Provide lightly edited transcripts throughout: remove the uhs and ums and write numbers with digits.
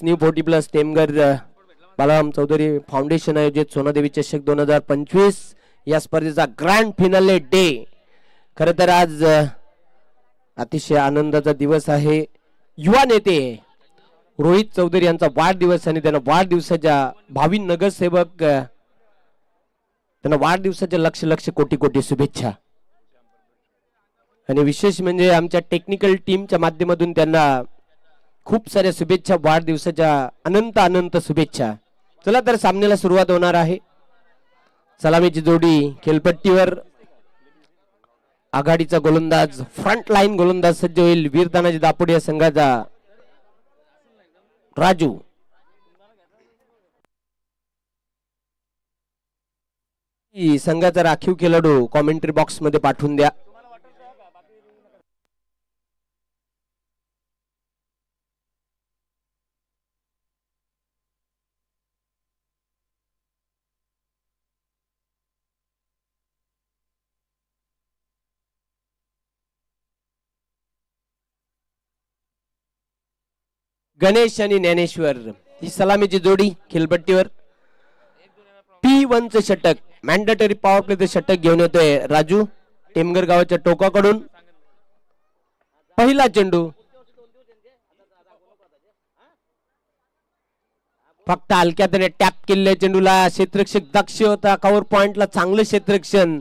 New 40+ Temghar Balaram Chaudhari foundation आयोजित सोनादेवी चषक 2025 या स्पर्धेचा ग्रँड फिनाले डे. खर तर आज अतिशय आनंदाचा दिवस आहे. युवा नेते रोहित चौधरी यांचा वाढदिवस आणि त्यांना वाढदिवसाच्या भावी नगरसेवक त्यांना वाढदिवसाच्या लक्ष लक्ष कोटी कोटी शुभेच्छा. आणि विशेष म्हणजे आमच्या टेक्निकल टीमच्या माध्यमातून त्यांना खूप साऱ्या शुभेच्छा, वाढदिवसाच्या अनंत अनंत शुभेच्छा. चला तर सामन्याला सुरुवात होणार आहे. सलामीची जोडी खेळपट्टीवर आघाडीचा गोलंदाज फ्रंट लाईन गोलंदाज सज्ज होईल. वीर तानाजी दापोडे या संघाचा राजू. संघाचा राखीव खेळाडू कॉमेंट्री बॉक्स मध्ये पाठवून द्या. गणेश आणि ज्ञानेश्वर ही सलामीची जोडी खेळपट्टीवर. P1 चे षटक मॅन्डेटरी पॉवर प्ले षटक घेऊन येतोय राजू टेमगर गावाच्या टोकाकडून. पहिला चेंडू फक्त हलक्याने टॅप केलेल्या चेंडूला क्षेत्ररक्षक दक्ष होता. कव्हर पॉइंटला चांगलं क्षेत्ररक्षण.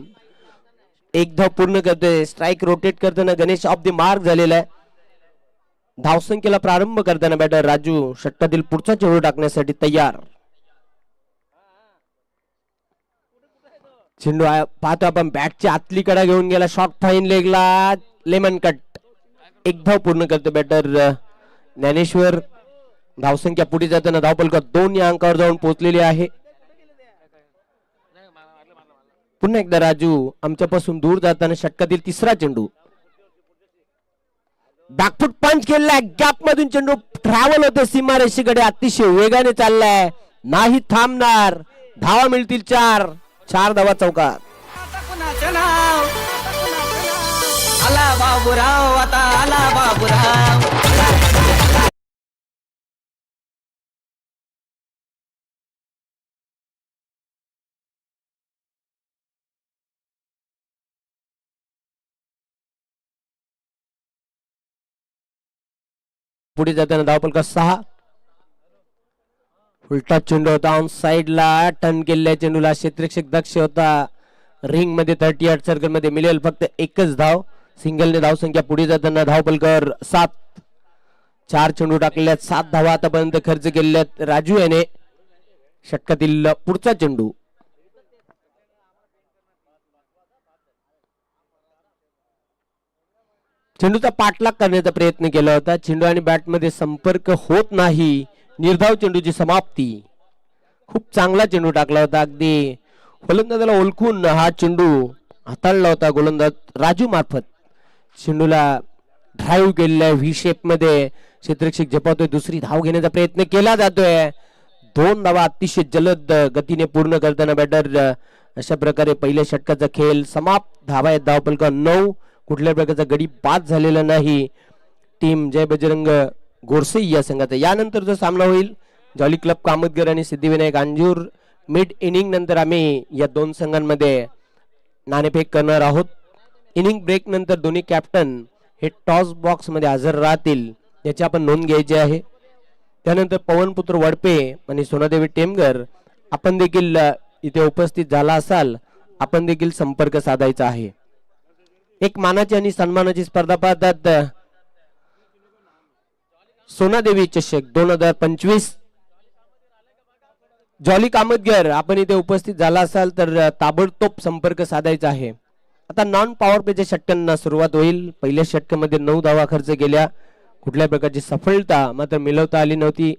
एक धाव पूर्ण करतोय. स्ट्राईक रोटेट करताना गणेश ऑफ द मार्क झालेला आहे. धावसंख्येला प्रारंभ करताना बॅटर राजू षटकातील पुढचा चेंडू टाकण्यासाठी तयार. चेंडू पाहतो आपण बॅटची आतली कडा घेऊन गेला. शॉर्ट फाईन लेगला लेमन कट. एक धाव पूर्ण करतो बॅटर ज्ञानेश्वर. धावसंख्या पुढे जाताना धावपलका 2 या अंकावर जाऊन पोहोचलेली आहे. पुन्हा एकदा राजू आमच्यापासून दूर जाताना षटकातील तिसरा चेंडू. बॅकफुट पंच केलाय. गॅप मधून चेंडू ट्रॅव्हल होते सीमारेषेकडे. अतिशय वेगाने चाललाय. नाही थांबणार. धावा मिळतील 4. 4 धावा चौकार. आला बाबूराव आता आला बाबूराव. पुढे जाताना धावपलका 6. उलटा चेंडू होता ऑन साइडला. टर्न केलेल्या चेंडूला क्षेत्ररक्षक दक्ष होता. रिंग मध्ये 38 सर्कल मध्ये मिळेल फक्त एकच धाव. सिंगलने धावसंख्या पुढे जाताना धावपलकावर 7. 4 चेंडू टाकलेल्या 7 धावा आतापर्यंत खर्च केलेल्यात राजू याने. षटकातील पुढचा चेंडू चेंडूचा पाठलाग करण्याचा प्रयत्न केला होता. चेंडू आणि बॅट मध्ये संपर्क होत नाही. निर्धाव चेंडूची समाप्ती. खूप चांगला चेंडू टाकला होता. अगदी गोलंदाजाला ओळखून हा चेंडू हाताळला होता गोलंदाज राजू मार्फत. चेंडूला ड्राईव्ह केलेला व्ही शेप मध्ये क्षेत्ररक्षक झपावतोय. दुसरी धाव घेण्याचा प्रयत्न केला जातोय. 2 धावा अतिशय जलद गतीने पूर्ण करताना बॅटर अशा प्रकारे पहिल्या षटकाचा खेळ समाप्त. धावा आहेत धावपलका 9. कुठल्या प्रकारचा गडी बाद झालेला नाही. टीम जय बजरंग गोरसे या संघाचा. यानंतर जो सामना होईल जॉली क्लब कामतगर आणि सिद्धिविनायक अंजूर. मिड इनिंग नंतर आम्ही या 2 संघांमध्ये नाणेफेक करणार आहोत. इनिंग ब्रेक नंतर दोन्ही कॅप्टन हे टॉस बॉक्स मध्ये हजर राहतील याची आपण नोंद घ्यायची आहे. त्यानंतर पवनपुत्र वडपे आणि सोनादेवी टेमगर आपण देखील इथे उपस्थित झाला असाल. आपण देखील संपर्क साधायचा आहे. एक मानाची आणि सन्मानाची स्पर्धा पाहतात सोनादेवी चषक 2025. जॉली कामतगर आपण इथे उपस्थित झाला असाल तर ताबडतोब संपर्क साधायचा आहे. आता नॉन पॉवर प्लेच्या षटकांना सुरुवात होईल. पहिल्या षटकामध्ये 9 धावा खर्च केल्या. कुठल्या प्रकारची सफलता मात्र मिळवता आली नव्हती.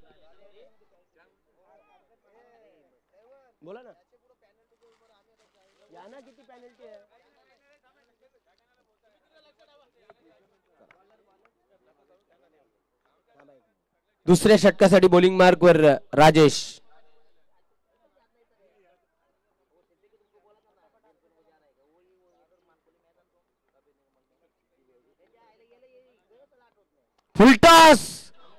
बोला ना. दुसऱ्या षटकासाठी बॉलिंग मार्क वर राजेश. फुलटॉस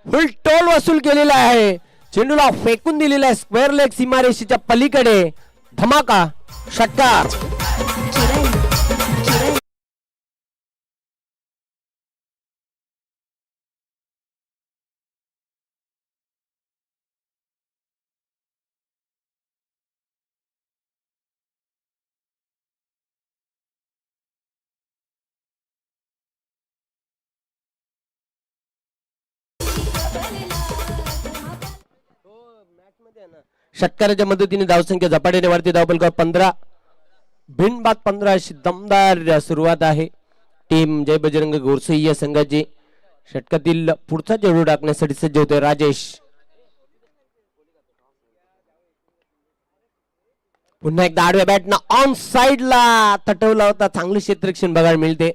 फुल टोल वसूल केलेला आहे. चेंडूला फेकून दिलेला आहे स्क्वेअर लेग सीमारेषेच्या पलीकडे. धमाका षटकार. षटकाराच्या मदतीने धावसंख्या झपाट्याने वाढते. धावफलकावर 15 बिनबाद 15 अशी दमदार सुरुवात आहे. टीम जय बजरंग गोरसे या संघाची षटकातील पुढचा चेंडू टाकण्यासाठी सज्ज होते राजेश. पुन्हा एकदा आडव्या बॅटनं ऑन साइडला तटवला होता. चांगले क्षेत्ररक्षण बघायला मिळते.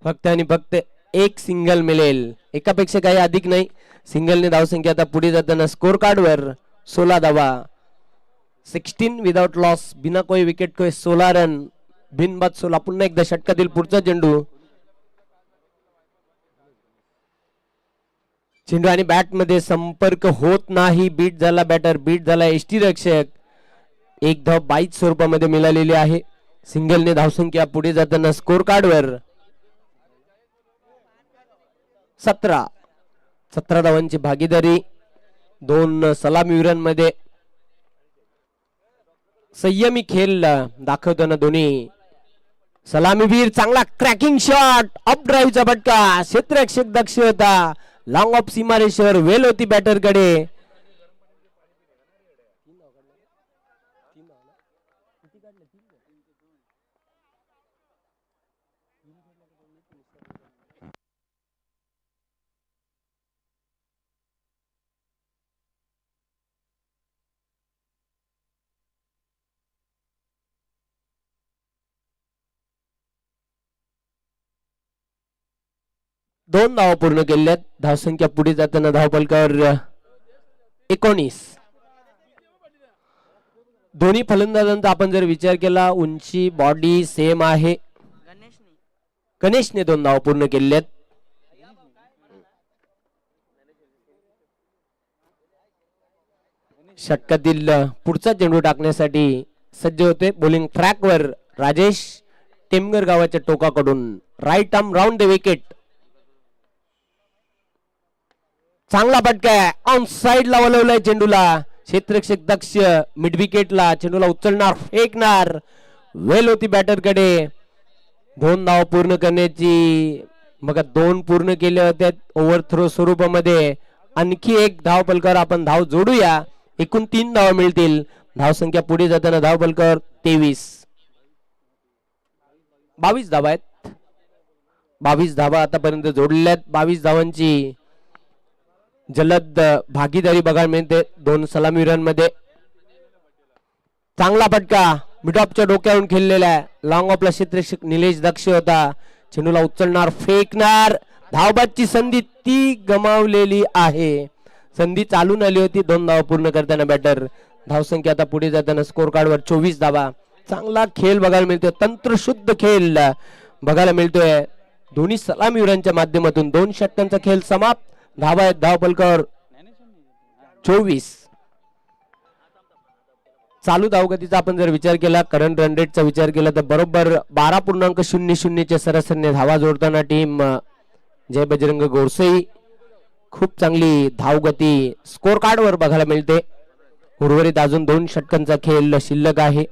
फक्त आणि फक्त एक सिंगल मिळेल, एकापेक्षा काही अधिक नाही. सिंगलने धावसंख्या आता पुढे जाताना स्कोर कार्डवर 16 धावा. 16 विदाउट लॉस, बिना कोई विकेट कोई 16 रन, बिनबाद 16. पुन्हा एकदा षटकातील पुढचा चेंडू. चेंडू आणि बॅट मध्ये संपर्क होत नाही. बीट झाला बॅटर, बीट झाला एष्टी रक्षक. एक धाव 22 स्वरूपामध्ये मिळालेली आहे. सिंगलने धावसंख्या पुढे जाताना स्कोर कार्डवर 17 धावांची भागीदारी. 2 सलामीवीरांमध्ये संयमी खेळ दाखवताना दोन्ही सलामीवीर. चांगला क्रॅकिंग शॉट, अप ड्राईव्हचा फटका. क्षेत्ररक्षक दक्ष होता. लॉंग ऑफ सीमारेषेवर वेल होती बॅटर कडे. दोन धावा पूर्ण केल्यात. धावसंख्या पुढे जाताना धावफलकावर 19. दोन्ही फलंदाजांचा आपण जर विचार केला, उंची बॉडी सेम आहे. गणेशने 2 धावा पूर्ण केल्यात. षटकातील पुढचा चेंडू टाकण्यासाठी सज्ज होते. बॉलिंग ट्रॅकवर राजेश टेमगर गावाच्या टोकाकडून. Right arm round the wicket. चांगला फटका आहे. ऑन साइडला वळवलाय चेंडूला. क्षेत्ररक्षक दक्ष मिड विकेटला. चेंडूला उचलणार, फेकणार. वेल होती बॅटर कडे. 2 धावा पूर्ण करण्याची, बघा 2 पूर्ण केल्या होत्या ओव्हर थ्रो स्वरूपामध्ये. आणखी एक धाव फलकावर आपण धाव जोडूया. एकूण 3 धावा मिळतील. धावसंख्या पुढे जाताना धाव फलकावर 23. 22 धावा आहेत. 22 धावा आतापर्यंत जोडल्यात. 22 धावांची जलद भागीदारी बघायला मिळते 2 सलामीवीरांमध्ये. चांगला फटका मिडऑफच्या डोक्यावरून खेळलेला आहे. लॉंग ऑफला क्षेत्ररक्षक निलेश दक्ष होता. चेंडूला उचलणार, फेकणार. धावबादची संधी ती गमावलेली आहे. संधी चालून आली होती 2 धावा पूर्ण करताना बॅटर. धावसंख्या आता पुढे जाताना स्कोर कार्डवर 24 धावा. चांगला खेळ बघायला मिळतोय. तंत्रशुद्ध खेळ बघायला मिळतोय दोन्ही सलामीवीरांच्या माध्यमातून. 2 षटकांचा खेळ समाप्त. धावा आहेत धाव फलकावर 24. चालू धावगतीचा आपण जर विचार केला, करंट रन रेटचा विचार केला तर बरोबर 12.00 च्या सरासरीने धावा जोडताना टीम जय बजरंग गोरसे खूप चांगली धावगती स्कोर कार्डवर बघायला मिळते. उर्वरित अजून 2 षटकांचा खेळ शिल्लक आहे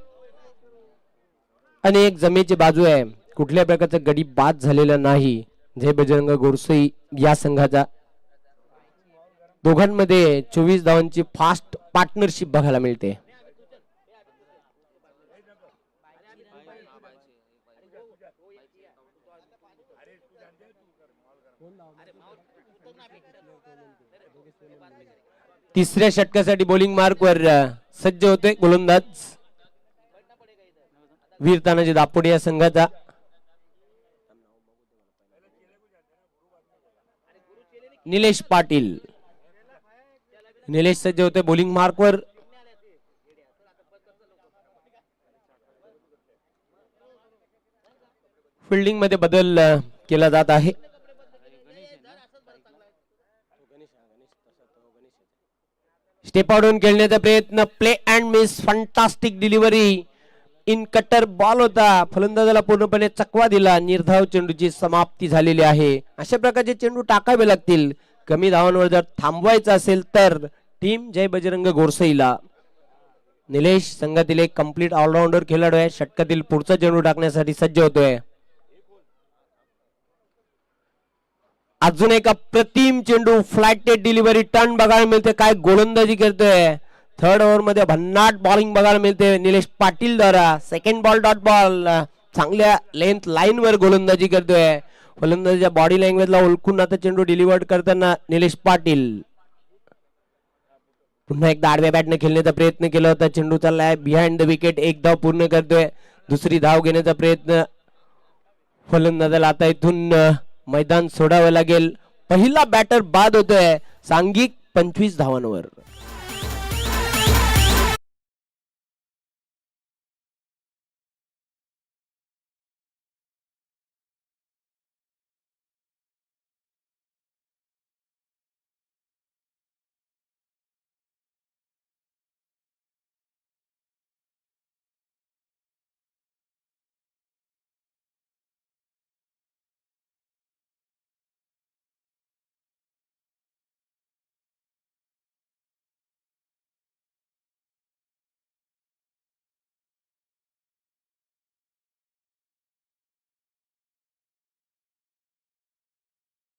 आणि एक जमेची बाजू आहे. कुठल्या प्रकारचा गडी बाद झालेला नाही जय बजरंग गोरसे या संघाचा. दोघांमध्ये 24 धावांची फास्ट पार्टनरशिप बघायला मिळते. तिसऱ्या षटकासाठी बॉलिंग मार्कवर सज्ज होते गोलंदाज वीर तानाजी दापोडे या संघाचा. निलेश पाटील. निलेश सज्ज होते बॉलिंग मार्कवर. फिल्डिंग मध्ये बदल केला जात आहे. स्टेप आउट खेळण्याचा प्रयत्न, play and miss, fantastic delivery, in cutter ball होता, फलंदाजाला पूर्णपणे चकवा दिला. निर्धाव चेंडूची समाप्ती झालेली आहे. अशा प्रकारचे चेंडू टाकावे लागतील कमी धावांवर जर थांबवायचं असेल तर टीम जय बजरंग गोरसईला. निलेश संघातील एक कंप्लीट ऑलराऊंडर खेळाडू आहे. षटकातील पुढचा चेंडू टाकण्यासाठी सज्ज होतोय. अजून एक अप्रतिम चेंडू, फ्लॅटेड डिलिव्हरी, टर्न बघायला मिळते. काय गोलंदाजी करतोय. थर्ड ओव्हर मध्ये भन्नाट बॉलिंग बघायला मिळते निलेश पाटील द्वारा. सेकंड बॉल डॉट बॉल, चांगल्या लेंथ लाईन वर गोलंदाजी करतोय. फलंदाजीच्या बॉडी लँग्वेजला ओळखून आता चेंडू डिलिव्हर्ड करताना निलेश पाटील. पुन्हा एकदा आडव्या बॅटने खेळण्याचा प्रयत्न केला होता. चेंडू चाललाय बिहाइंड द विकेट. एक धाव पूर्ण करतोय. दुसरी धाव घेण्याचा प्रयत्न फलंदाजाला आता इथून मैदान सोडावं लागेल. पहिला बॅटर बाद होतोय सांघिक 25 धावांवर.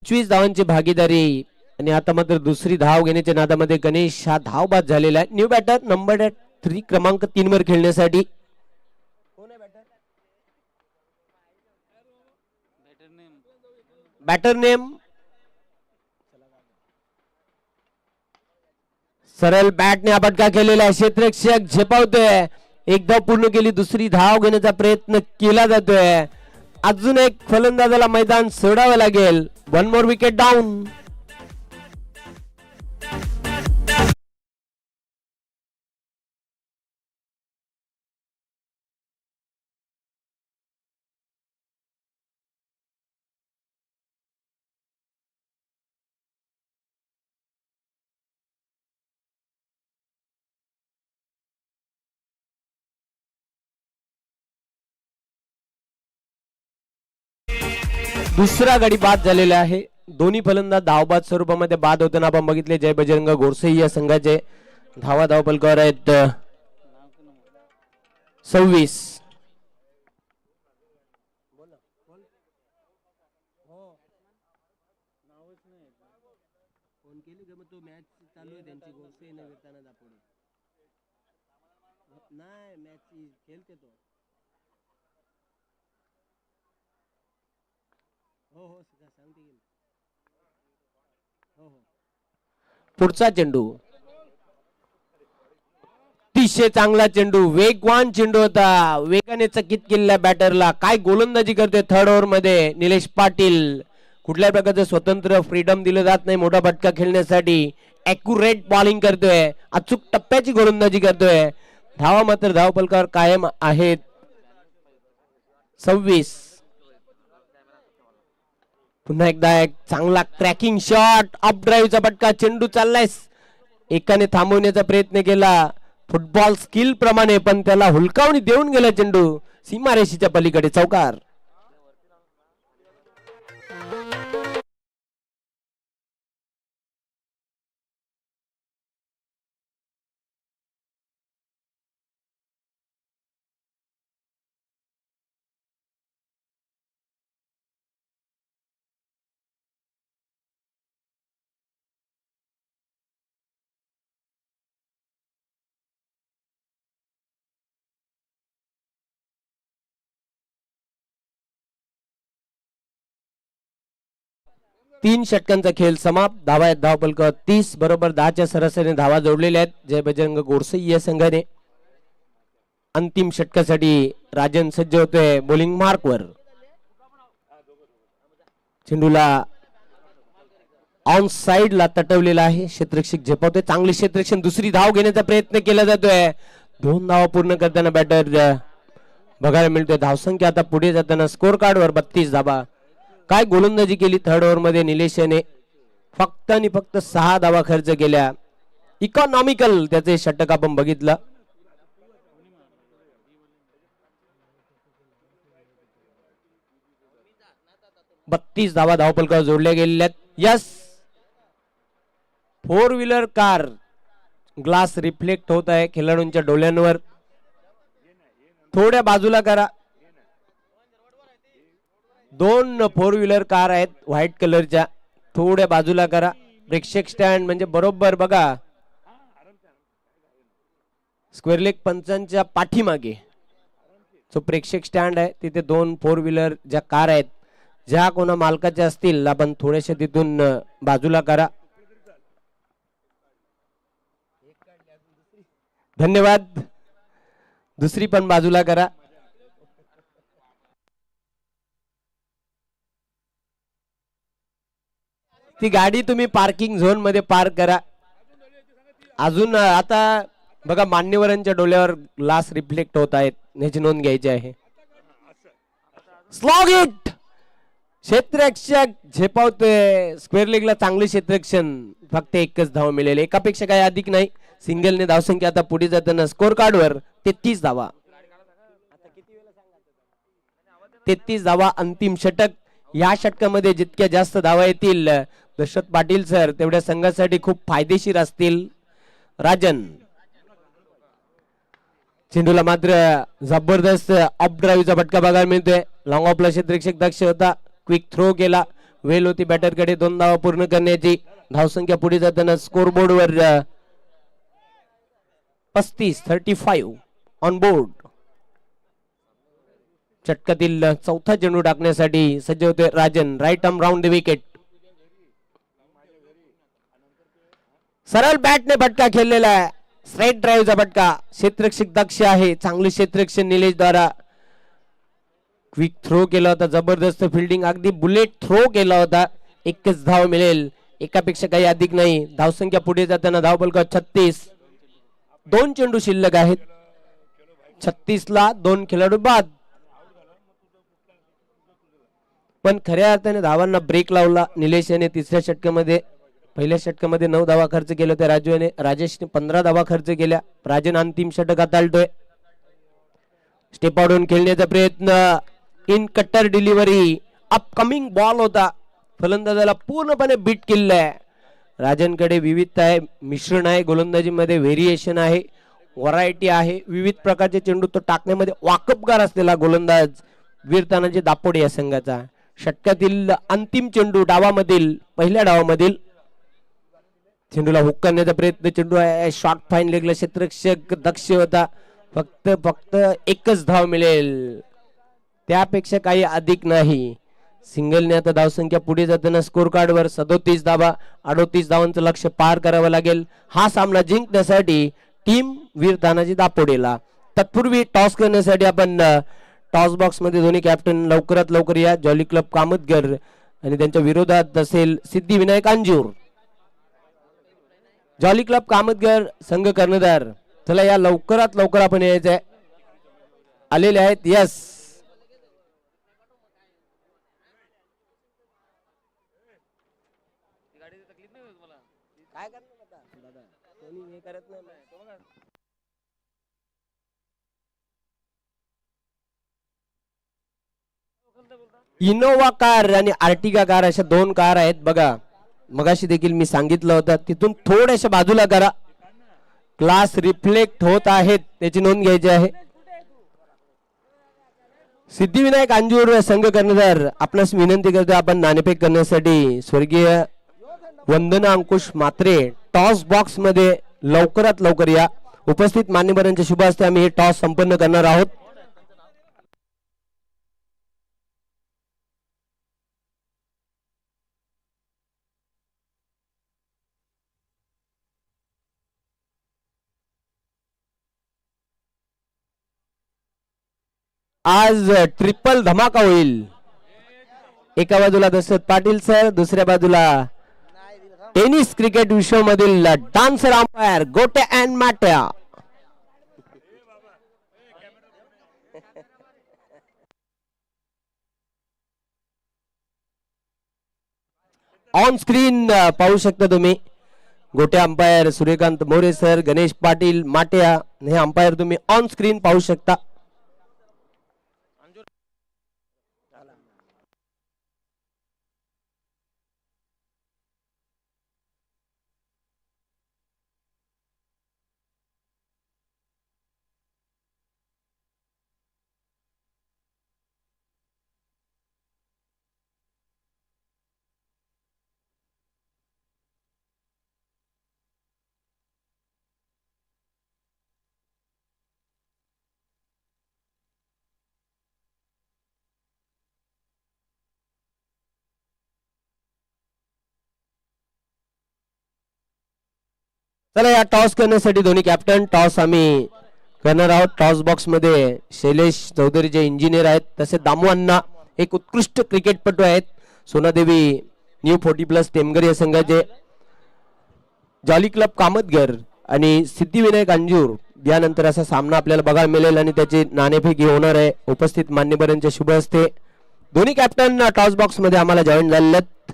पंचवीस धावांची भागीदारी आणि आता मात्र दुसरी धाव घेण्याच्या नादामध्ये गणेश हा धाव बाद झालेला आहे. न्यू बॅटर नंबर 3 क्रमांक 3 वर खेळण्यासाठी बॅटर नेम सरळ बॅटने हा फटका केलेला आहे. क्षेत्ररक्षक झेपावतोय. एक धाव पूर्ण केली. दुसरी धाव घेण्याचा प्रयत्न केला जातोय. अजून एक फलंदाजाला मैदान सोडावं लागेल. One more wicket down. दुसरा गडी बाद झालेला आहे. दोन्ही फलंदाज धावबाद स्वरूपामध्ये बाद होताना आपण बघितले. जय बजरंग गोरसई या संघाचे धावा धावपलकावर आहेत 26. पुढचा चेंडू अतिशय चांगला चेंडू, वेगवान चेंडू होता. वेगाने चकित केलेल्या बॅटरला. काय गोलंदाजी करते थर्ड ओव्हर मध्ये निलेश पाटील. कुठल्या प्रकारचं स्वतंत्र फ्रीडम दिलं जात नाही मोठा फटका खेळण्यासाठी. ॲक्युरेट बॉलिंग करतोय. अचूक टप्प्याची गोलंदाजी करतोय. धावा मात्र धावपलकावर कायम आहेत 26. पुन्हा एकदा एक चांगला क्रॅकिंग शॉट, अप ड्राईव्हचा फटका. चेंडू चाललाय. एकाने थांबवण्याचा प्रयत्न केला फुटबॉल स्किल प्रमाणे, पण त्याला हुलकावणी देऊन गेला चेंडू सीमारेषेच्या पलीकडे. चौकार. तीन षटकांचा खेळ समाप्त. धावा आहेत धावपलक 30 बरोबर 10च्या सरासरीने धावा जोडलेल्या आहेत जय बजरंग गोरसई या संघाने. अंतिम षटकासाठी राजन सज्ज होतोय बॉलिंग मार्कवर. चेंडूला ऑन साइडला तटवलेला आहे. क्षेत्ररक्षक झेपावतोय. चांगले क्षेत्ररक्षण. दुसरी धाव घेण्याचा प्रयत्न केला जातोय. 2 धावा पूर्ण करताना बॅटर बघायला मिळतोय. धावसंख्या आता पुढे जाताना स्कोर कार्ड वर 32 धावा. काय गोलंदाजी केली थर्ड ओव्हर मध्ये निलेश याने. फक्त आणि फक्त 6 धावा खर्च केल्या. इकॉनॉमिकल त्याचे षटक आपण बघितलं. बत्तीस धावा धावपलकावर जोडल्या गेलेल्या आहेत. Yes, four wheeler car glass reflect होत आहे खेळाडूंच्या डोळ्यांवर. थोड्या बाजूला करा. दोन फोर व्हीलर कार आहेत व्हाईट कलरच्या, थोड्या बाजूला करा. प्रेक्षक स्टँड म्हणजे बरोबर बघा स्क्वेअर लेग पंचांच्या पाठीमागे जो प्रेक्षक स्टँड आहे तिथे दोन फोर व्हीलर ज्या कार आहेत ज्या कोणा मालकाच्या असतील आपण थोडेसे तिथून बाजूला करा. धन्यवाद. दुसरी पण बाजूला करा. ती गाडी तुम्ही पार्किंग झोन मध्ये पार्क करा. अजून आता बघा मान्यवरांच्या डोळ्यावर ग्लास रिफ्लेक्ट होत आहेत याची नोंद घ्यायची आहे. Slog it. क्षेत्ररक्षक झेपावतोय स्क्वेअर लेगला चांगले क्षेत्ररक्षण. फक्त एकच धाव मिळेल, एकापेक्षा काही अधिक नाही. सिंगलने धावसंख्या आता पुढे जाताना स्कोर कार्डवर 33 धावा. 33 धावा अंतिम षटक. या षटकामध्ये जितक्या जास्त धावा येतील दशरथ पाटील सर तेवढ्या संघासाठी खूप फायदेशीर असतील. राजन चेंडूला मात्र जबरदस्त अप ड्राईव्हचा फटका बघायला मिळतोय. लॉंग ऑफला क्षेत्ररक्षक दक्ष होता, क्विक थ्रो केला. वेल होती बॅटरकडे 2 धावा पूर्ण करण्याची. धावसंख्या पुढे जाताना स्कोर बोर्डवर 35 ऑन बोर्ड. षटकातील चौथा चेंडू टाकण्यासाठी सज्ज होते Rajan. Right arm round the wicket. सरळ बॅटने फटका खेळलेला आहे. स्ट्रेट ड्राईव्हचा फटका. क्षेत्ररक्षक दक्ष आहे, चांगले क्षेत्ररक्षण निलेश द्वारा. क्विक थ्रो केला होता, जबरदस्त फिल्डिंग, अगदी बुलेट थ्रो केला होता. एकच धाव मिळेल, एकापेक्षा काही अधिक नाही. धावसंख्या पुढे जाताना धावपलका 36. 2 चेंडू शिल्लक आहेत. 36 ला 2 खेळाडू बाद. पण खऱ्या अर्थाने धावांना ब्रेक लावला निलेश याने तिसऱ्या षटकामध्ये. पहिल्या षटकामध्ये 9 धावा खर्च केले होते राजू याने. राजेशने 15 धावा खर्च केल्या. राजन अंतिम षटक हाताळतोय. स्टेप आउट खेळण्याचा प्रयत्न. इन कट्टर डिलिव्हरी. अपकमिंग बॉल होता. फलंदाजाला पूर्णपणे बीट केलंय. राजनकडे विविधता आहे, मिश्रण आहे, गोलंदाजीमध्ये व्हेरिएशन आहे, व्हरायटी आहे. विविध प्रकारचे चेंडू तो टाकण्यामध्ये वाकबगार असलेला गोलंदाज वीर तानाजी दापोडे या संघाचा. षटकातील अंतिम चेंडू डावामधील पहिल्या डावामधील चेंडूला हुक करण्याचा प्रयत्न. चेंडू आहे शॉर्ट फाईन लेगला क्षेत्ररक्षक दक्ष होता. फक्त एकच धाव मिळेल, त्यापेक्षा काही अधिक नाही. सिंगलने आता धावसंख्या पुढे जाताना स्कोर कार्डवर 37 धावा. 38 धावांचं लक्ष्य पार करावं लागेल हा सामना जिंकण्यासाठी टीम वीर तानाजी दापोडेला. तत्पूर्वी टॉस करण्यासाठी आपण टॉस बॉक्स मध्ये दोन्ही कॅप्टन लवकरात लवकर या. जॉली क्लब कामतगर आणि त्यांच्या विरोधात असेल सिद्धिविनायक अंजूर. जॉली क्लब कामतगर संघ कर्णधार. चला या लवकरात लवकर आपण यायचंय. आलेले आहेत. यस, काय करणार आता दादा, कोणी हे करत नाही. इनोवा कार आणि आर्टिगा कार अशा 2 कार आहेत बघा. मगाशी देखील मी सांगितलं होतं तिथून थोड्याशा बाजूला करा. ग्लास रिफ्लेक्ट होत आहेत त्याची नोंद घ्यायची आहे. सिद्धिविनायक अंजूर संघ कर्णधार आपणास विनंती करतो आपण नाणेफेक करण्यासाठी स्वर्गीय वंदना अंकुश मात्रे टॉस बॉक्स मध्ये लवकरात लवकर या. उपस्थित मान्यवरांच्या शुभ हस्ते आम्ही हे टॉस संपन्न करणार आहोत. आज ट्रिपल धमाका होईल. एका बाजूला दशरथ पाटील सर, दुसऱ्या बाजूला टेनिस क्रिकेट विश्वमधील dancer umpire Gote and Matya. On screen पाहू शकता तुम्ही गोटे अंपायर सूर्यकांत मोरे सर, गणेश पाटील माट्या हे अंपायर तुम्ही ऑन स्क्रीन पाहू शकता. चला या टॉस करण्यासाठी दोन्ही कॅप्टन टॉस आम्ही करणार आहोत. टॉस बॉक्स मध्ये शैलेश चौधरी जे इंजिनियर आहेत, तसे दामू अण्णा एक उत्कृष्ट क्रिकेटपटू आहेत. सोनादेवी न्यू 40+ टेमगर या संघाचे, जॉली क्लब कामतगर आणि सिद्धिविनायक अंजूर यानंतर असा सामना आपल्याला बघायला मिळेल आणि त्याची नाणेफेक होणार आहे उपस्थित मान्यवरांच्या शुभ हस्ते. दोन्ही कॅप्टन टॉस बॉक्स मध्ये आम्हाला जॉईन झालेले आहेत.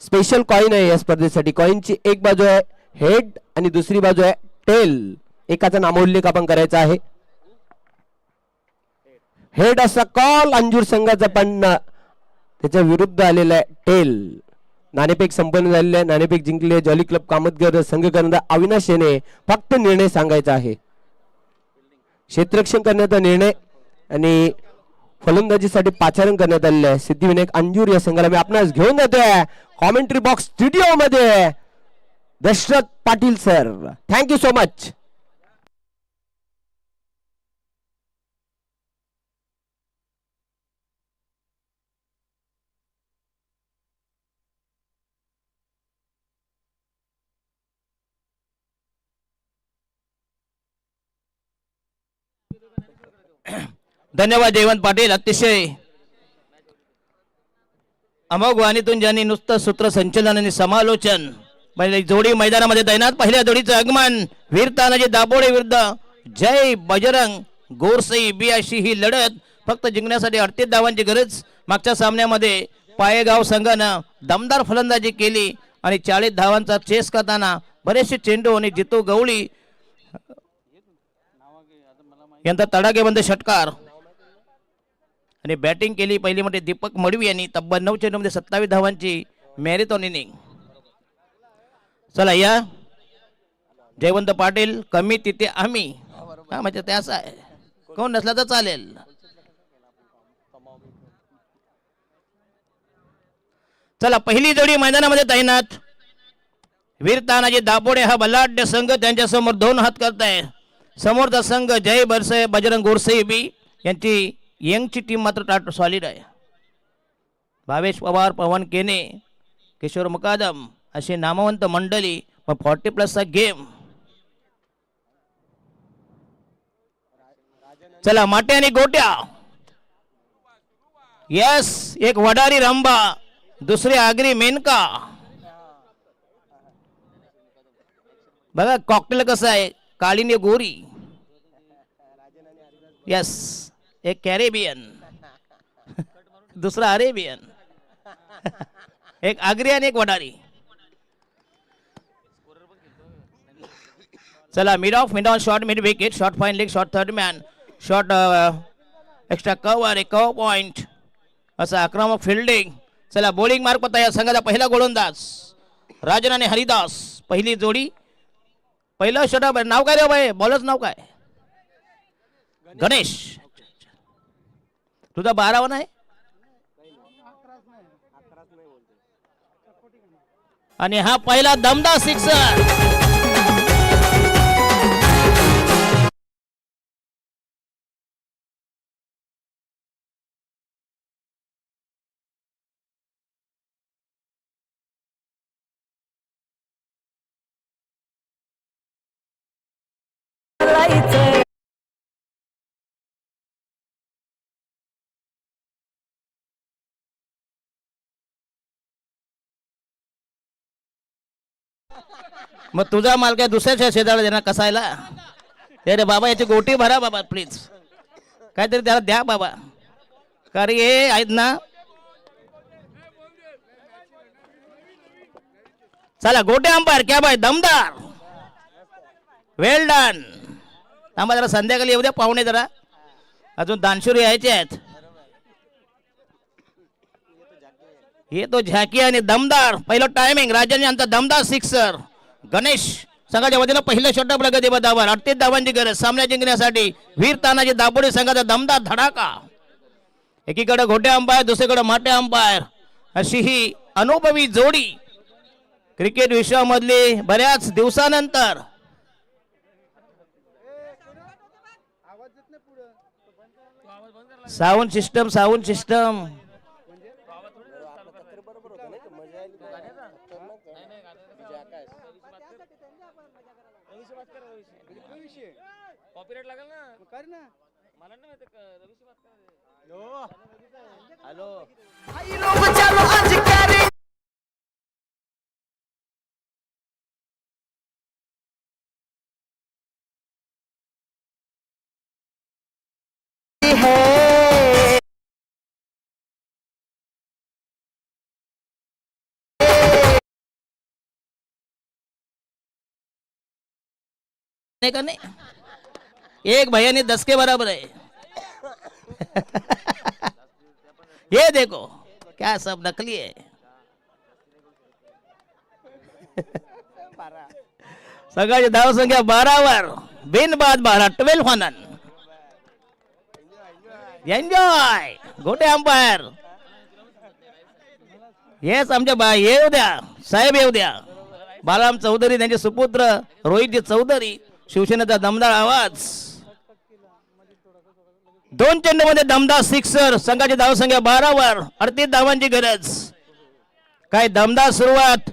स्पेशल कॉइन आहे या स्पर्धेसाठी. कॉइनची एक बाजू आहे हेड आणि दुसरी बाजू आहे टेल. एकाचा नामोल्लेख आपण करायचा आहे. हेड असा कॉल अंजूर संघाचा, पण त्याच्या विरुद्ध आलेला आहे टेल. नाणेफेक संपन्न झालेले आहे. नाणेफेक जिंकले जॉली क्लब कामतगर संघ करणारा अविनाश येणे. फक्त निर्णय सांगायचा आहे. क्षेत्ररक्षण करण्याचा निर्णय आणि फलंदाजीसाठी पाचारण करण्यात आलेले आहे. सिद्धिविनायक अंजूर या संघाला मी आपणास घेऊन जातोय कॉमेंट्री बॉक्स स्टुडिओ मध्ये. Dashrath Patil sir, thank you so much. धन्यवाद जयवंत पाटील. अतिशय अमोघ वाणीतून ज्यांनी नुसतं सूत्रसंचलन आणि समालोचन. पहिली जोडी मैदानामध्ये तैनात. पहिल्या जोडीचं आगमन वीर तानाजी दाभोळे विरुद्ध जय बजरंग गोरसई बी अशी ही लढत. फक्त जिंकण्यासाठी 38 धावांची गरज. मागच्या सामन्यामध्ये पायेगाव संघानं दमदार फलंदाजी केली आणि 40 धावांचा चेस करताना बरेचसे चेंडू आणि जितू गवळी यांचा तडाखेबंद षटकार आणि बॅटिंग केली पहिली म्हणजे दीपक मडवी यांनी तब्बल 9 चेंडूमध्ये 27 धावांची मॅरेथॉन इनिंग. चला या जयवंत पाटील कमी तिथे आम्ही, म्हणजे ते असं आहे, कोण नसला तर चालेल. चला पहिली जोडी मैदानामध्ये तैनात. वीर तानाजी दाभोळे हा बलाढ्य संघ त्यांच्या समोर 2 हात करताय. समोरचा संघ जय बरसे बजरंग गोरसे बी यांची यंगची टीम मात्र सॉलिड आहे. भावेश पवार, पवन केने, किशोर मुकादम अशी नामवंत मंडळी. 40+ चा गेम. चला माटे आणि गोट्या. यस, एक वडारी रंबा, दुसरी आगरी मेनका. बघा कॉकटेल कसं आहे, काळीने गोरी. यस, एक कॅरेबियन, दुसरा अरेबियन. एक आगरी आणि एक वडारी. चला mid of, mid on, short mid wicket, short fine leg, short third man, short extra cover, एक कव्हर पॉइंट, असं आक्रमक फिल्डिंग. चला बॉलिंग मार्क पता या संघाचा पहिला गोलंदाज राजन आणि हरिदास. पहिली जोडी, पहिलं षटक. नाव काय रे बाई, बॉलरच नाव काय? गणेश. तुझा 12 आहे आणि हा पहिला दमदार सिक्सर. मग तुझा माल काय दुसऱ्याच्या शेजारी देणार कसायला? अरे बाबा याची गोटी भरा बाबा प्लीज, काहीतरी त्याला द्या बाबा. कारण हे आहेत ना, चला गोटे अंपायर क्या बाय दमदार, वेल डन. थांबा जरा संध्याकाळी येऊ द्या पाहुणे, जरा अजून दानशूर यायचे आहेत. हे तो झाकी आणि दमदार पहिलं टायमिंग राजन यांचा दमदार सिक्सर. गणेश संघाच्या वतीनं पहिल्या शॉट प्रगती पदावर 38 धावांची गरज सामना जिंकण्यासाठी. वीर तानाजी दापोडे संघाचा दमदार धडाका. एकीकडे घोटे अंपायर, दुसरीकडे माटे अंपायर, अशी ही अनुभवी जोडी क्रिकेट विश्वामधली बऱ्याच दिवसानंतर. साऊंड सिस्टम नहीं करने. एक भैया ने 10 के बराबर है. ये देखो क्या सब नकली है. सगळ्याची धाव संख्या 12 वर. बिन बाद 12, 12 फनन. एन्जॉय गोटे अंपायर. येस आमच्या बाय येऊ द्या, साहेब येऊ द्या. बालाराम चौधरी त्यांचे सुपुत्र रोहितजी चौधरी. शिवसेनेचा दमदार आवाज. 2 चेंडूमध्ये दमदार सिक्सर. संघाची धाव संख्या 12 वर. 38 धावांची गरज. काय दमदार सुरुवात.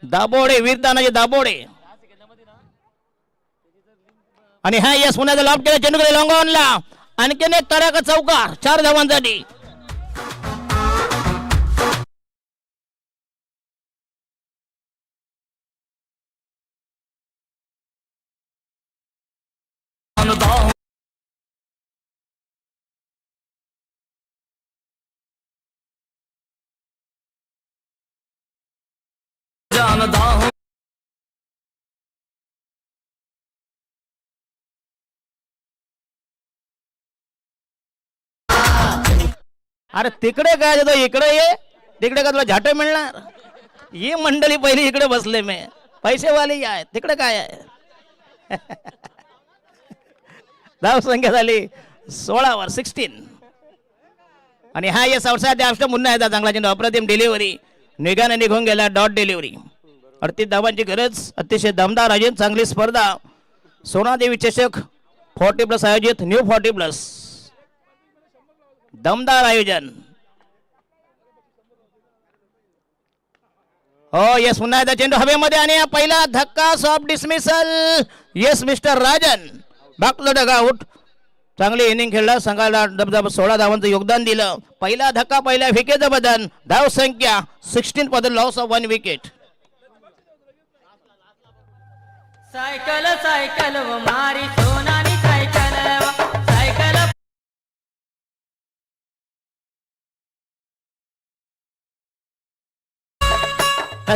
दाबोडे वीरतानाचे दाबोडे. आणि हा यस पुण्याचा लॉब केला चेंडूकडे लॉंग ऑनला. आणखीन एक तडाखा चौकार 4 धावांसाठी. अरे तिकडे काय देतो, इकडे ये. तिकडे का तुला झाटे मिळणार. ही मंडळी पहिली इकडे बसले मी. पैसेवाले आहेत तिकडे काय आहे. धाव संख्या झाली 16 वर 16. आणि हा यस अवसाद अष्ट मुन्ना आहे चांगला चेंडू. अप्रतिम डिलिव्हरी. निघाने निघून गेला. Dot delivery. 38 धावांची गरज. अतिशय दमदार आयोजन. चांगली स्पर्धा. सोनादेवी चषक 40+ आयोजित. न्यू 40+. दमदार आयोजन. हो यस पुन्हा एकदा चेंडू हवेमध्ये आणि पहिला धक्का soft dismissal. Yes mister Rajan बाकलो डग आउट. चांगली इनिंग खेळला. संघाला 16 धावांचं योगदान दिलं. पहिला धक्का पहिल्या विकेटचं बदल. धाव संख्या 16 पद. Loss of 1 wicket. Cycle cycle व मारी सोनानी सायकल सायकल.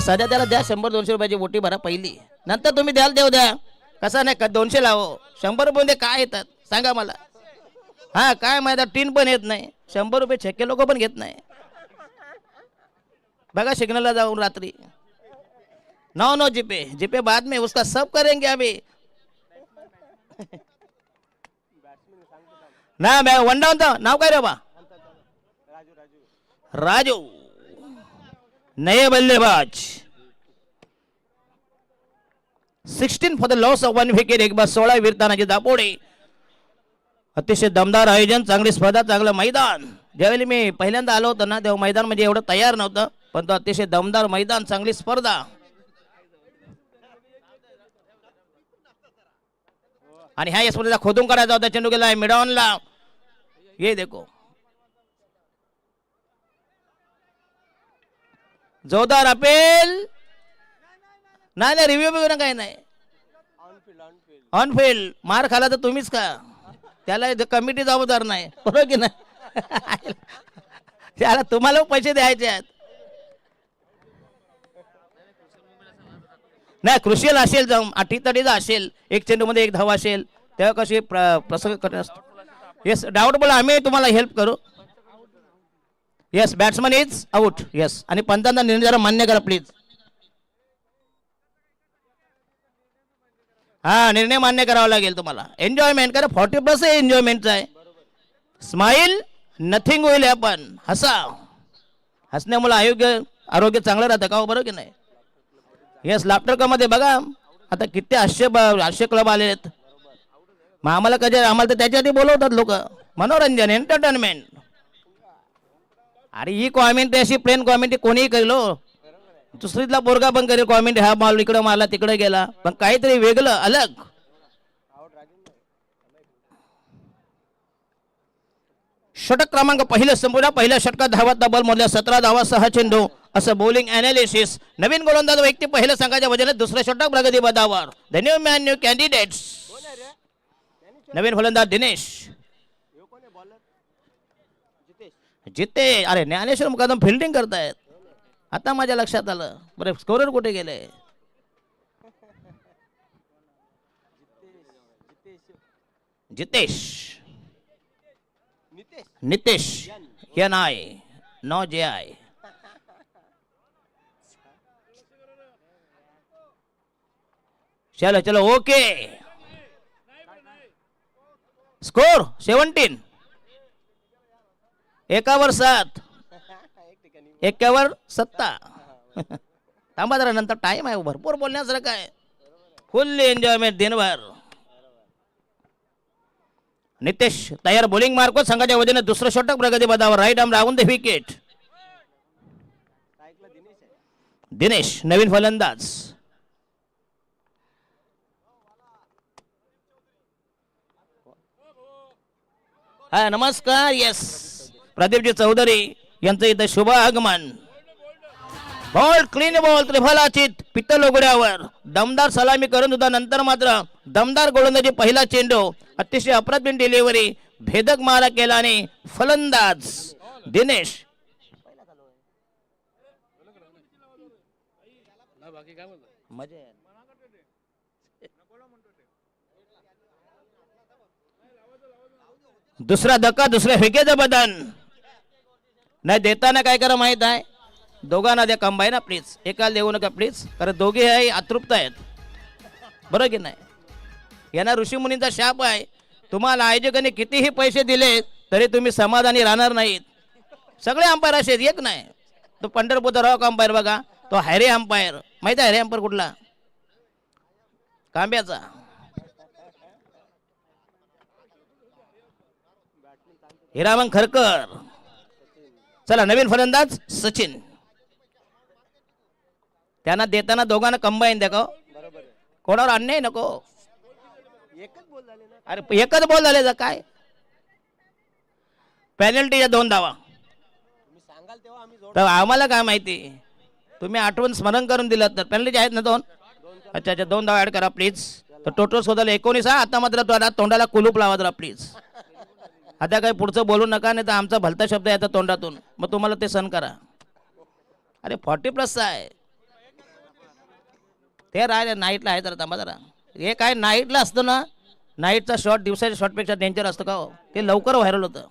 सध्या त्याला द्या 100-200 रुपयाची मोठी भरा पहिली. नंतर तुम्ही द्याल देऊ द्या. कसा नाही का 200 लावो. 100 रुपये काय येतात सांगा मला. हा काय माहिती टीन पण येत नाही. 100 रुपये छक्के लोक पण घेत नाही. बघा सिग्नलला जाऊन रात्री. नो जीपे जीपे बाद में उसका सब करेंगे अभी. ना मैं वन डाउन था. नाव काय रे बा. राजू नए बल्लेबाज. 16 for the loss of 1 wicket. एक बाद 16 वीरतानाजी दापोडे. अतिशय दमदार आयोजन. चांगली स्पर्धा. चांगलं मैदान. ज्यावेळी मी पहिल्यांदा आलो होतो ना तेव्हा मैदान म्हणजे एवढं तयार नव्हतं. पण तो अतिशय दमदार मैदान. चांगली स्पर्धा. आणि ह्या स्पर्धेचा खोदून करायचा होता. चेंडू गेला मिडॉनला. ये देखो जोरदार अपेल. नाही रिव्ह्यू बिव्ह्यू काही नाही. ऑनफिल्ड मार खाला तर तुम्हीच का. त्याला कमिटी जबाबदार नाही. बरोबर की नाही. त्याला तुम्हाला पैसे द्यायचे आहेत. नाही क्रुशियल असेल जाऊन अटीतटीचा असेल एक चेंडूमध्ये एक धाव असेल तेव्हा कशी प्रसंग करत असतो येस डाऊट बोला आम्ही तुम्हाला हेल्प करू yes batsman is out yes आणि पंचांचा निर्णय जरा मान्य करा प्लीज हा निर्णय मान्य करावा लागेल तुम्हाला एन्जॉयमेंट करा 40+ एन्जॉयमेंटचा आहे स्माइल नथिंग होईल आपण हसा हसण्यामुळे आरोग्य चांगलं राहतं का हो बरोबर की नाही येस लाफ्टर क्लब मध्ये बघा आता किती हास्य क्लब आले आहेत मग आम्हाला आम्हाला तर त्याच्यासाठी बोलवतात लोक मनोरंजन एंटरटेनमेंट अरे ही कॉमेंट अशी प्लेन कॉमेंट कोणीही करेलो दुसरीतला पोरगा पण करेल कॉमेंट हा बॉल इकडं मारला तिकडे गेला पण काहीतरी वेगळं अलग षटक क्रमांक पहिलं संपूर्ण पहिल्या षटकात धावात डबल मोडल्या 17 धावा 6 चेंडू असं बॉलिंग अनालिसिस नवीन गोलंदाज व्यक्ती पहिल्या संघाच्या वजनात दुसऱ्या षटक प्रगती पदावर the new man new candidates नवीन फलंदाज दिनेश जिते अरे ज्ञानेश्वर मुकादम फिल्डिंग करतायत आता माझ्या लक्षात आलं बरं स्कोरर कुठे गेले Jitesh Nitesh NI no JI चलो चलो ओके स्कोर 17 एकावर 7 एकावर 7 थांबा जरा नंतर टाइम आहे भरपूर बोलण्यासारखं आहे फुल एन्जॉयमेंट दिनभर नितेश तयार बॉलिंग मार्क संघाच्या वतीने दुसरं षटक प्रगती पदावर right arm round the wicket Dinesh नवीन फलंदाज हा नमस्कार येस प्रदीपजी चौधरी यांचं इथं शुभ आगमन बॉल क्लीन बॉल त्रिफलाचित पित्तल उघड्यावर दमदार सलामी करून होता नंतर मात्र दमदार गोलंदाजी पहिला चेंडू अतिशय अप्रतिम डिलिव्हरी भेदक मारा केला आणि फलंदाज दिनेश दुसरा धक्का दुसऱ्या फेकेचं बदन नाही देताना काय करा माहित आहे दोघांना द्या कंबाय ना प्लीज एकाला देऊ नका प्लीज कारण दोघे आहे अतृप्त आहेत बरोबर की नाही यांना ऋषीमुनींचा शाप आहे तुम्हाला आयोजकांनी कितीही पैसे दिले तरी तुम्ही समाधानी राहणार नाहीत सगळे अंपायर असे एक नाही तो पंढरपूरचा रॉक अंपायर बघा तो हॅरी अंपायर माहित आहे हॅरी अंपायर कुठला कांब्याचा हिरामन खरकर चला नवीन फलंदाज सचिन त्यांना देताना दोघांना कंबाईन द्या का कोणावर अन्याय नको अरे एकच बॉल झाले काय पेनल्टीच्या 2 धावा तर आम्हाला काय माहिती तुम्ही आठवण स्मरण करून दिलं तर पेनल्टी आहेत ना 2 अच्छा 2 धावा ऍड करा प्लीज तर टोटल शोधायला 19 आता मात्र तोंडाला कुलूप लावा जरा प्लीज आता काही पुढचं बोलू नका नाही तर आमचा भलता शब्द येतो तोंडातून मग तुम्हाला ते सहन करा अरे 40+ आहे ते राहिले नाईटला आहे जरा थांबा जरा हे काय नाईटला असतं ना नाईटचा शॉट दिवसाच्या शॉटपेक्षा डेंजर असतं का हो ते लवकर व्हायरल होतं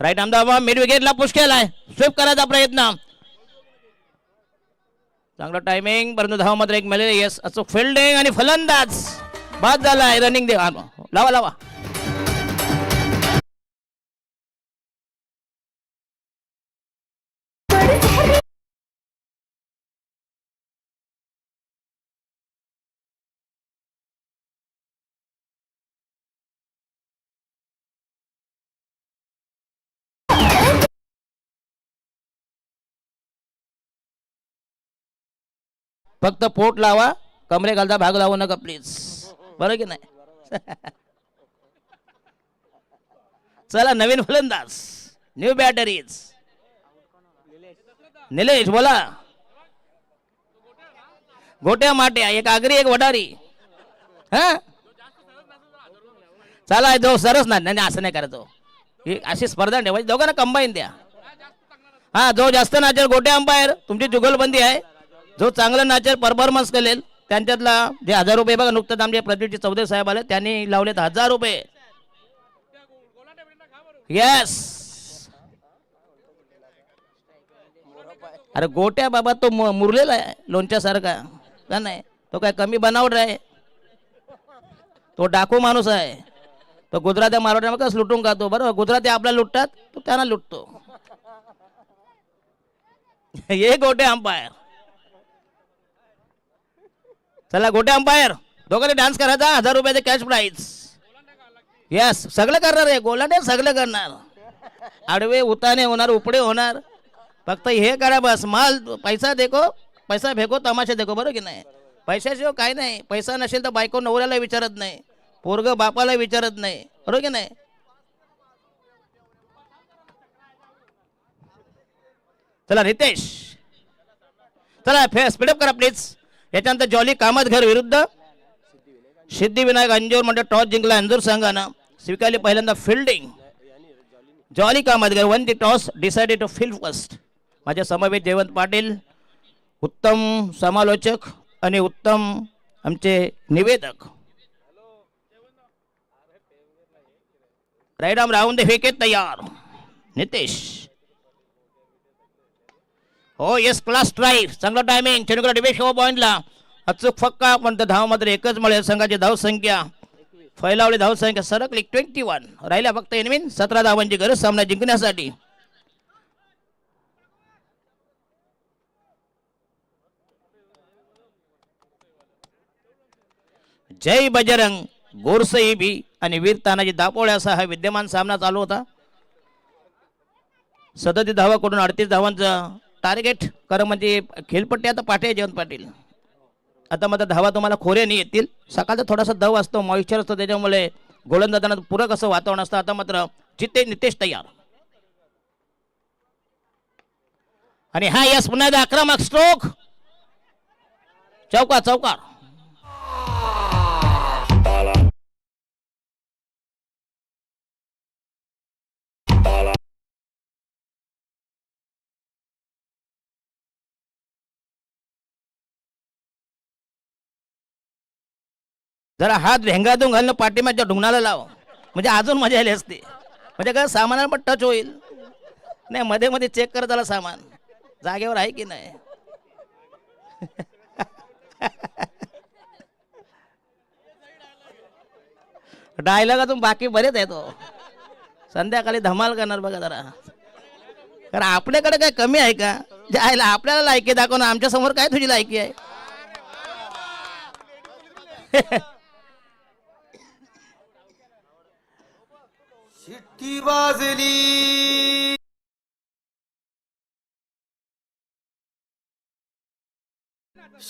राईट आमदार मिड विकेटला पुश केलाय स्वीप करायचा प्रयत्न चांगलं टायमिंग परंतु धावा मात्र एक मिळाले येस असं फिल्डिंग आणि फलंदाज बाद झालाय रनिंग दे लावा लावा फक्त पोट लावा कमरे घालता भाग लावू नका प्लीज बरं की नाही चला नवीन फलंदाज न्यू बॅटरीज निलेश बोला गोट्या माट्या एक आगरी एक वडारी हा चला जो सरस ना नाही असं नाही करायचो. ही अशी स्पर्धा ठेवायची दोघांना कंबाईन द्या. हा जो जास्त नाचेल गोटे अंपायर तुमची जुगलबंदी आहे. जो चांगला नाचेल परफॉर्मन्स करेल त्यांच्यातला जे 1000 रुपये बघा नुकतंच आमचे प्रदीपजी चौधरी साहेब आले त्यांनी लावलेत 1000 रुपये. येस अरे गोट्या बाबा तो मुरलेला आहे लोणच्यासारखा का नाही. तो काय कमी बनावट आहे. तो डाकू माणूस आहे. तो गुजरात्या मारवाड्या कसं लुटून खातो बरोबर. गुजराती आपल्याला लुटतात तो त्यांना लुटतो. ये गोटे अंपायर. चला गोटे अंपायर दोघांनी डान्स करायचा 1000 रुपयाचे कॅश प्राइज. यस सगळं करणार आहे गोलांडे सगळं करणार. आडवे उताने होणार उपडे होणार. फक्त हे करा बस माल पैसा देखो पैसा फेको तमाशा देखो बरोबर की नाही. पैशाशिवाय काय नाही. पैसा नसेल तर बायको नवऱ्याला विचारत नाही. पोरग बापाला विचारत नाही बरोबर की नाही. चला रितेश चला स्पीडअप करा प्लीज. याच्यानंतर जॉली कामतघर विरुद्ध सिद्धिविनायक अंजूर म्हणजे टॉस जिंकला अंजूर संघानं. स्वीकारली पहिल्यांदा fielding. Jolly Kamatghar won the toss decided to field first. माझ्या समवेत जयवंत पाटील उत्तम समालोचक आणि उत्तम आमचे निवेदक. Right arm round the wicket तयार नितेश. हो येस क्लास स्ट्राईक चांगला टायमिंग. चेंडूला डिवेश हो पॉइंटला अचूक फक्का पण धाव मात्र एकच मिळेल. संघाची धाव संख्या फैलावली धाव संख्या सरकली 21. राहिल्या फक्त एनविन 17 धावांची गरज सामना जिंकण्यासाठी. जय बजरंग गोरसई बी आणि वीर तानाजी दापोळे असा हा विद्यमान सामना चालू होता. 37 धावा कडून 38 धावांचं टार्गेट कर म्हणजे खेळपट्टी आता पाठी आहे जयवंत पाटील. आता मात्र धावा तुम्हाला खोऱ्याने येतील. सकाळचा थोडासा दव असतो मॉइश्चर असतो त्याच्यामुळे गोलंदाजांना पूरक असं वातावरण असतं. आता मात्र जिथे नितेश तयार आणि हा यस पुन्हा एकदा आक्रमक स्ट्रोक चौकार चौकार. जरा हात भेंगातून घालणं पाठीमागच्या ढुंगणाला लाव म्हणजे अजून मजा आली असते. म्हणजे काय सामानाला पण टच होईल. नाही मध्ये मध्ये चेक करत आला सामान जागेवर आहे की नाही. डायलॉगातून बाकी बरेच आहे तो. संध्याकाळी धमाल करणार बघा जरा. कारण आपल्याकडे काय कमी आहे का. जायला आपल्याला लायकी दाखवणं आमच्या समोर काय तुझी लायकी आहे. शिट्टी वाजली.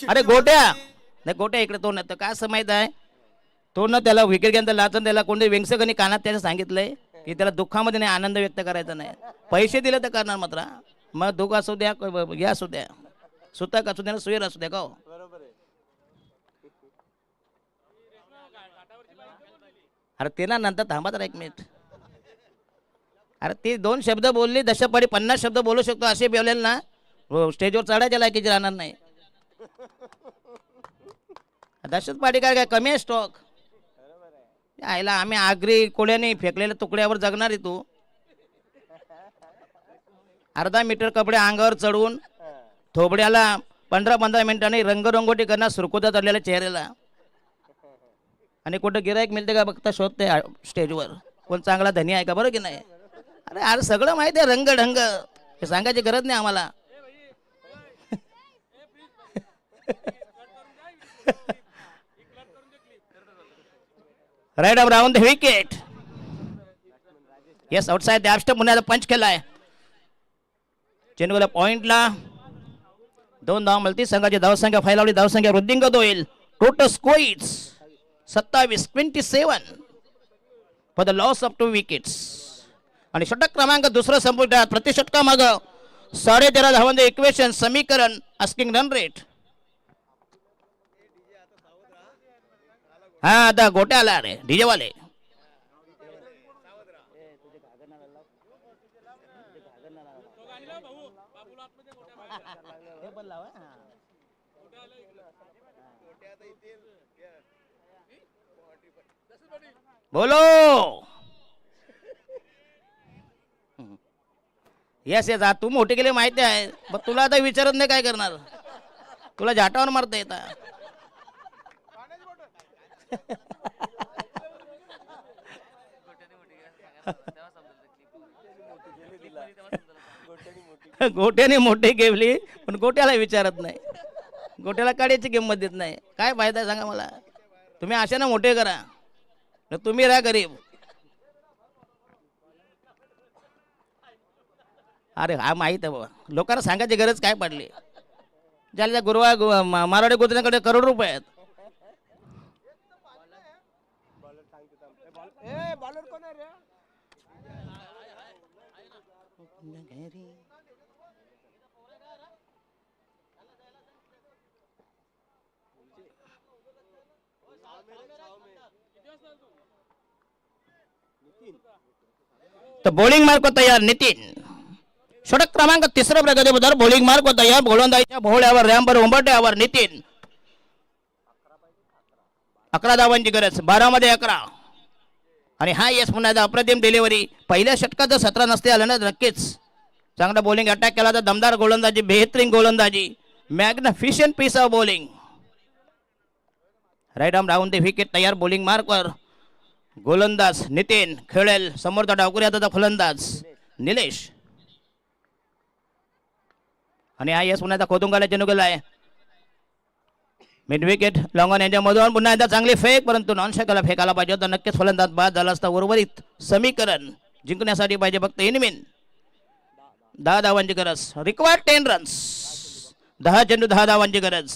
अरे गोट्या नाही गोट्या इकडे तो नाही काय असं माहित आहे. तो ना त्याला विकेट घेऊन लाचून त्याला कोणते वेंगसकनी कानात त्याला सांगितलंय की त्याला दुःखामध्ये नाही आनंद व्यक्त करायचा नाही. पैसे दिले तर करणार मात्र. मग दुःख असू द्या हे असू द्या सुतक असू द्या सुयर असू द्या का. अरे ते ना नंतर थांबा तर 1 मिनिट. अरे ते 2 शब्द बोलली दशपाडी 50 शब्द बोलू शकतो असे बोलेल ना स्टेजवर चढायच्या लायकीचे राहणार नाही. दशपाडी काय कमी आहे स्टॉक. आईला आम्ही आगरी कोड्याने फेकलेल्या तुकड्यावर जगणार आहे तू. अर्धा मीटर कपडे अंगावर चढवून थोबड्याला 15-15 मिनिटांनी रंगरंगोटी करणार सुरकुत्या चढलेल्या चेहऱ्याला. आणि कुठं गिरायक मिळते का बघता शोधते स्टेजवर कोण चांगला धनी आहे का बरं की नाही. अरे अरे सगळं माहिती आहे रंग ढंग हे सांगायची गरज नाही आम्हाला. Right up round the wicket. Yes outside the off पुन्हा पंच केलाय. चेंडूला पॉइंटला 2 धावा मिळतील. संघाची धावसंख्या फैलावली धावसंख्या वृद्धिंगत होईल. Total scores 27-27 for the loss of 2 wickets. आणि षटक क्रमांक दुसरा संपुष्टात प्रतिषटका माग 13.5 धावांचे इक्वेशन समीकरण आस्किंग रन रेट. हा आता गोट्या आला रे डीजे वाले. बोलो. येस येस तू मोठे केले माहिती आहे, मग तुला आता विचारत नाही काय करणार, तुला झाटावर मारता येतात. गोट्याने मोठे केली पण गोट्याला विचारत नाही, गोट्याला काड्याची किंमत देत नाही. काय फायदा सांगा मला. तुम्ही अशा ना मोठे करा, न तुम्ही राहा गरीब. अरे हा माहीत आहे बाबा, लोकांना सांगायची गरज काय पडली. ज्याला गुरुवा मारवाडी गोत्र्यांकडे करोड रुपये आहेत. तर बॉलिंग मार्क तयार नितीन. षटक क्रमांक 3 प्रगतीबद्दल बॉलिंग मार्क तयार. गोलंदाजीच्या भोवळ्यावर रॅम्बर उंबरट्यावर नितीन. 11 धावांची गरज, 12 मध्ये 11. आणि हा येस पुन्हा एकदा अप्रतिम डिलिव्हरी. पहिल्या षटकात जर 17 नसते आलं ना नक्कीच चांगला बॉलिंग अटॅक केला तर दमदार गोलंदाजी, बेहतरीन गोलंदाजी, magnificent piece of bowling. Right arm round the wicket तयार. बॉलिंग मार्कवर गोलंदाज नितीन खेळेल. समोरचा डावकरी आता फलंदाज निलेश. आणि हा यस पुन्हा एकदा खोदुंगाला चेंडू गेलाय. मिड विकेट लॉंग ऑन यांच्यामधून पुन्हा एकदा चांगली फेक, परंतु नॉन शेकाला फेकायला पाहिजे होता. नक्कीच फलंदाज बाद झाला असता. उर्वरित समीकरण जिंकण्यासाठी पाहिजे फक्त इनमिन 10 धावांची गरज. Required 10 runs. 10 चेंडू 10 धावांची गरज.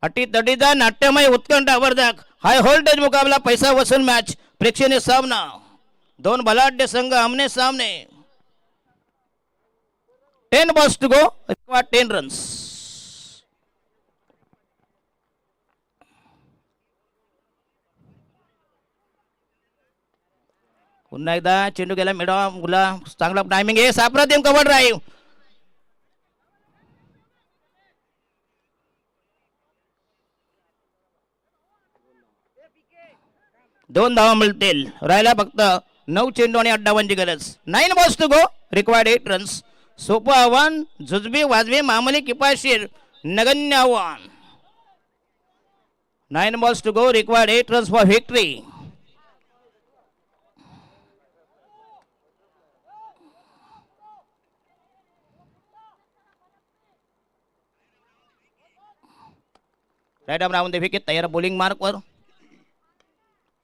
अटीतटीचा नाट्यमय उत्कंठ आवर्धक हाय व्होल्टेज मुकाबला, पैसा वसूल मॅच, प्रेक्षणीय सामना. 2 बलाढ्य संघ आमने सामने. 10 balls to go, required 10 runs. पुन्हा एकदा चेंडू गेला मिडा मुला. चांगला टायमिंग आहे. साप्रतिम कव्हर ड्राईव्ह. दोन धावा मिळतील. राहिला फक्त 9 चेंडू आणि 8 धावांची गरज. 9 balls to go, required 8 runs. सोपं आव्हान, जुजबी वाजवी मामूली किफायतशीर नगण्य आव्हान. 9 balls to go, required 8 runs for victory. Right arm round the wicket तयार. बॉलिंग मार्कवर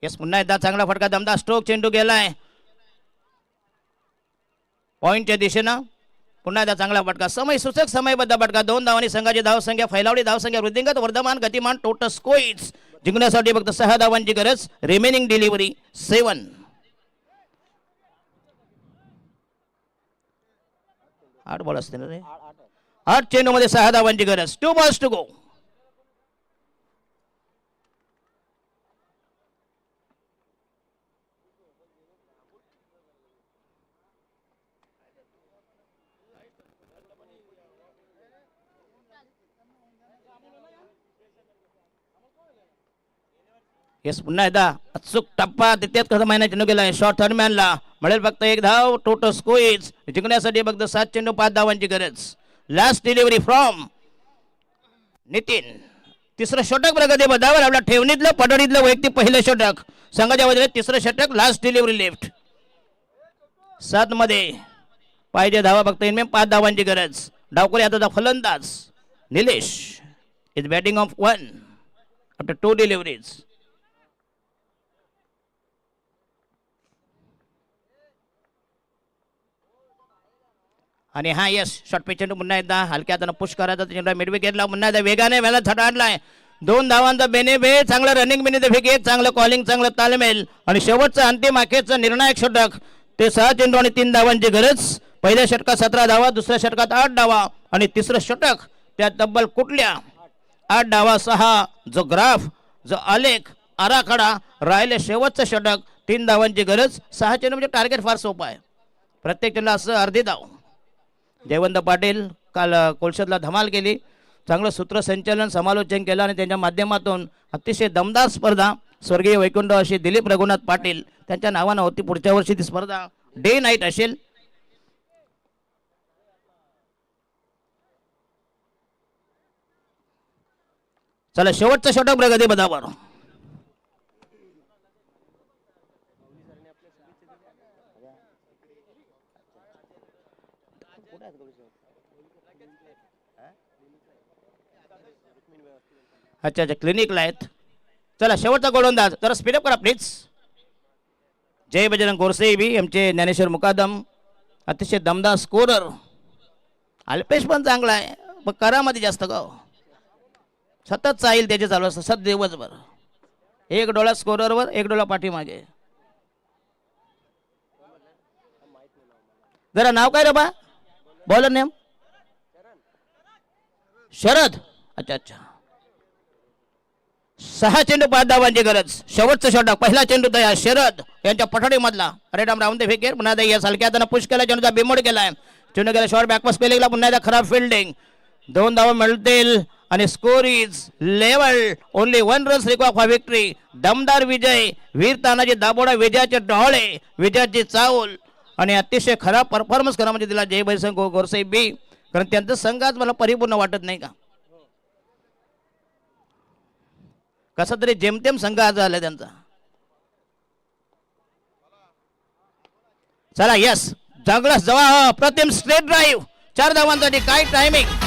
येस पुन्हा एकदा चांगला फटका, दमदार स्ट्रोक. चेंडू गेलाय पॉइंटच्या दिशेनं. पुन्हा एकदा चांगला फटका, समय सूचक समयबद्ध फटका. 2 धावांनी संघाची धावसंख्या फैलावली. धावसंख्या वृद्धिंगत वर्धमान गतिमान टोटल स्कोइट्स. जिंकण्यासाठी फक्त 6 धावांची गरज. Remaining delivery 7. 8 बॉल असते ना रे. 8 चेंडू मध्ये 6 धावांची गरज. 2 balls to go. येस पुन्हा एकदा अचूक टप्पा तिथेच कसं महिना चेंडू गेलाय. शॉर्ट थर्ड मॅनला मिळेल फक्त 1 धाव. Total scores. जिंकण्यासाठी फक्त 7 चेंडू 5 धावांची गरज. Last delivery from Nitin. 3रं षटक प्रगती पदावर. आपल्या ठेवणीतलं पडणीतलं वैयक्तिक पहिलं षटक. संघाच्या वतीने 3रं षटक. Last delivery left. 7 मध्ये पाहिजे धावा फक्त इनमें 5 धावांची गरज. डावकरी आता फलंदाज Nilesh is batting of 1 after 2 deliveries. आणि हा यस शॉर्ट पिच चेंडू पुन्हा एकदा हलक्या हाताने पुश करायचा. चेंडू मिड विकेटला पुन्हा एकदा वेगाने वेळा झटा आणलाय. 2 धावांचा बेनिफिट. चांगलं रनिंग बेनिफिट, चांगलं कॉलिंग, चांगलं तालमेल. आणि शेवटचा अंतिम अखेरचा निर्णायक षटक. ते 6 चेंडू आणि 3 धावांची गरज. पहिल्या षटकात 17 धावा, दुसऱ्या षटकात 8 धावा आणि 3रं षटक त्यात तब्बल कुठल्या 8 धावा 6. जो ग्राफ, जो आलेख आराखडा. राहिले शेवटचं षटक. 3 धावांची गरज. 6 चेंडू म्हणजे टार्गेट फार सोपं आहे. प्रत्येक चेंडूला असं अर्धी धाव. जयवंत पाटील काल कोलशतला धमाल केली. चांगलं सूत्रसंचालन समालोचन केलं आणि त्यांच्या माध्यमातून अतिशय दमदार स्पर्धा. स्वर्गीय वैकुंठ अशी दिलीप रघुनाथ पाटील त्यांच्या नावानं होती. पुढच्या वर्षी ती स्पर्धा डे नाईट असेल. चला शेवटचं षटक प्रगती पदावर. अच्छा अच्छा क्लिनिकला आहेत. चला शेवटचा गोलंदाज जरा स्पीडअप करा प्लीज. जय बजरंग गोरसे बी आमचे ज्ञानेश्वर मुकादम अतिशय दमदार स्कोरर. अल्पेश पण चांगला आहे पण करामध्ये जास्त गाव सतत चाईल त्याचे चालू असतं सत दिवसभर. एक डोळा स्कोररवर एक डोळा पाठीमागे. जरा नाव काय रे बा बॉलर नेम शरद. अच्छा अच्छा 6 चेंडू 5 धावांची गरज. शेवटचं षटक. पहिला चेंडू तयार शरद यांच्या पठाडीमधला. अरे डाम राऊंड फेकेर पुन्हा एकदा या सालक्या त्यानं पुश केला. चेंडूचा बिमोड केलाय. चेंडू गेला शॉर्ट बॅकपास पेलेला. पुन्हा एकदा खराब फिल्डिंग. 2 धावा मिळतील आणि score is level. Only 1 run required for victory. दमदार विजय. वीर तानाजी दाबोडा विजयाचे डोळे विजयाची चावल आणि अतिशय खराब परफॉर्मन्स करा म्हणजे दिला जय बजरंग गोरसे बी. कारण त्यांचा संघ आज मला परिपूर्ण वाटत नाही का. कसा तरी जेमतेम संघ आज आला त्यांचा. चला यस जगलास जवा प्रतिम स्ट्रेट ड्राईव्ह 4 धावांसाठी. काय टायमिंग.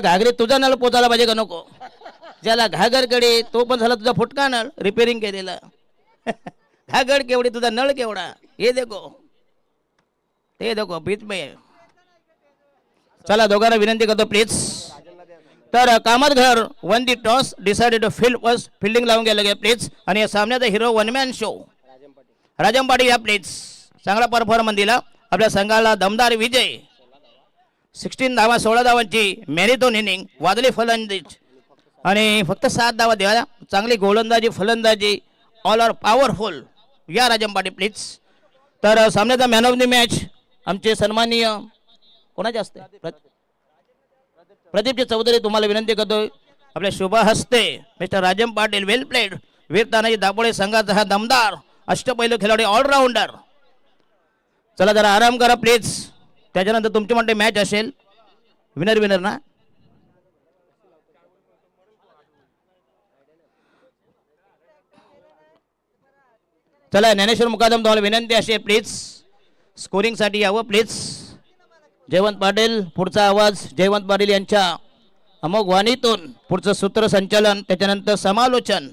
घागरीत तुझा नळ पोचायला पाहिजे का नको. ज्याला घागरकडे तो पण झाला तुझा फुटका नळ रिपेरिंग केलेला. घागर केवढी तुझा नळ केवढा हे देखो बीच में. चला दोघांना विनंती करतो प्लीज. तर Kamat Ghar won the toss decided to field first. Fielding लावून गेलं गे प्लीज. आणि या सामन्याचा hero 1 man show Rajam Patil या प्लीज. चांगला परफॉर्मन्स दिला. आपल्या संघाला दमदार विजय. 16 धावा 16 धावांची मॅरेथॉन इनिंग. वादळी फलंदाजी आणि फक्त 7 धावा द्यायला. चांगली गोलंदाजी फलंदाजी ऑल आर पॉवरफुल. या राजम पाटील प्लीज. तर सामन्याचा मॅन ऑफ द मॅच आमचे सन्माननीय कोणाचे असते प्रदीपजी चौधरी. तुम्हाला विनंती करतो आपल्या शुभ हस्ते मिस्टर राजम पाटील. वेल प्लेड. वीर तानाजी दापोडे संघाचा हा दमदार अष्टपैलू खेळाडू ऑलराऊंडर. चला जरा आराम करा प्लीज. त्याच्यानंतर तुमची म्हणते मॅच असेल. विनर ना. चला ज्ञानेश्वर मुकादम तुम्हाला विनंती असेल प्लीज स्कोरिंग साठी यावं प्लीज. जयवंत पाटील पुढचा आवाज. जयवंत पाटील यांच्या अमोघ वाणीतून पुढचं सूत्रसंचालन त्याच्यानंतर समालोचन.